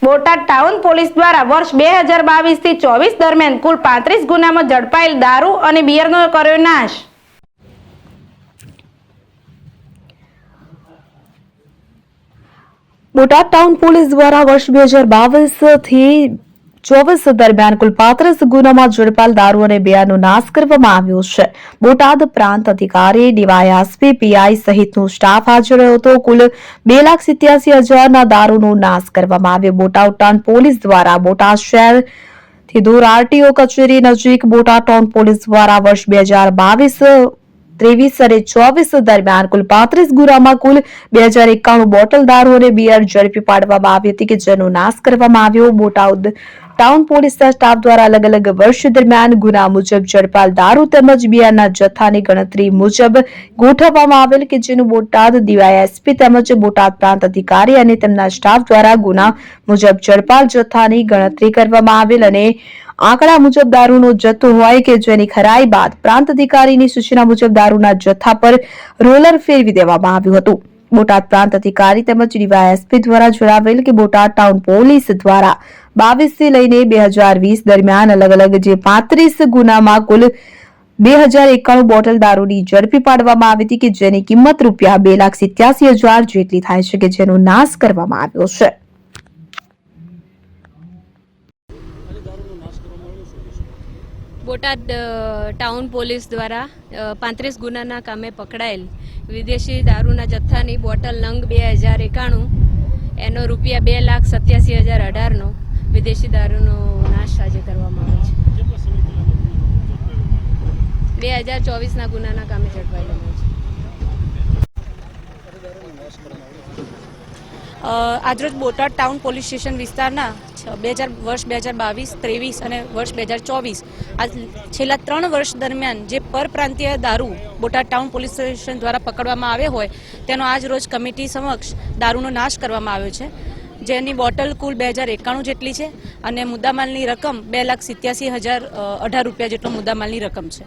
Botad town police દ્વારા વર્ષ 2022 થી 24 દરમિયાન કુલ 35 ગુનામાં ઝડપાયેલ દારૂ અને બિયરનો કર્યો નાશ। બોટાદ ટાઉન પોલીસ દ્વારા વર્ષ 2022 થી 24 દરમિયાન કુલ 35 ગુનામાં ઝડપાયેલ દારૂ અને બિયરનો નાશ કરવામાં આવ્યો છે। બોટાદ પ્રાંત અધિકારી ડીવાયએસપી પીઆઈ સહિતનો સ્ટાફ હાજર રહ્યો હતો। કુલ 2,87,000 દારૂનો નાશ કરવામાં આવ્યો। બોટાદ ટાઉન પોલીસ દ્વારા બોટાદ શહેરથી દૂર આરટીઓ કચેરી નજીક બોટાદ ટાઉન પોલીસ દ્વારા વર્ષ 2022 23 અને 24 દરમિયાન કુલ 35 ગુનામાં કુલ 2,091 બોટલ દારૂ અને બિયર ઝડપી પાડવામાં આવી હતી કે જેનો નાશ કરવામાં આવ્યો। બોટાદ ટાઉન પોલીસના સ્ટાફ દ્વારા અલગ અલગ વર્ષ દરમિયાન ગુના મુજબ ઝડપાયેલ દારૂ તેમજ બિયરના જથ્થાની ગણતરી મુજબ ગોઠવવામાં આવેલ કે જેનું બોટાદ ડીવાયએસપી તેમજ બોટાદ પ્રાંત અધિકારી અને તેમના સ્ટાફ દ્વારા ગુના મુજબ ઝડપાયેલ જથ્થાની ગણતરી કરવામાં આવેલ અને આંકડા મુજબ દારૂનો જથ્થો હોય કે જેની ખરાઈ બાદ પ્રાંત અધિકારીની સૂચના મુજબ દારૂના જથ્થા પર રોલર ફેરવી દેવામાં આવ્યું હતું। બોટાદ પ્રાંત અધિકારી તેમજ ડીવાયએસપી દ્વારા જણાવેલ કે બોટાદ ટાઉન પોલીસ દ્વારા 22 થી લઈને 2020 દરમિયાન અલગ અલગ જે 35 ગુનામાં કુલ 2,091 બોટલ દારૂની ઝડપી પાડવામાં આવી હતી કે જેની કિંમત રૂપિયા 2,87,000 જેટલી થાય છે કે જેનો નાશ કરવામાં આવ્યો છે। બોટાદ ટાઉન પોલીસ દ્વારા 35 ગુનાના કામે પકડાયેલ વિદેશી દારૂના જથ્થાની બોટલ નંગ 2091 એનો રૂપિયા 2,87,018નો વિદેશી દારૂનો નાશ આજે કરવામાં આવ્યો છે। 2024ના ગુનાના કામે ઝડપાયેલો છે। આજરોજ બોટાદ ટાઉન પોલીસ સ્ટેશન વિસ્તારના વર્ષ 2022, 23 અને વર્ષ 2024 આ છેલ્લા 3 વર્ષ દરમિયાન જે પરપ્રાંતીય દારૂ બોટાદ ટાઉન પોલીસ સ્ટેશન દ્વારા પકડવામાં આવ્યો હોય તેનો આજ રોજ કમિટી સમક્ષ દારૂનો નાશ કરવામાં આવ્યો છે, જેની બોટલ કુલ 2,091 જેટલી છે અને મુદ્દામાલની રકમ 2,87,018 રૂપિયા જેટલો મુદ્દામાલની રકમ છે।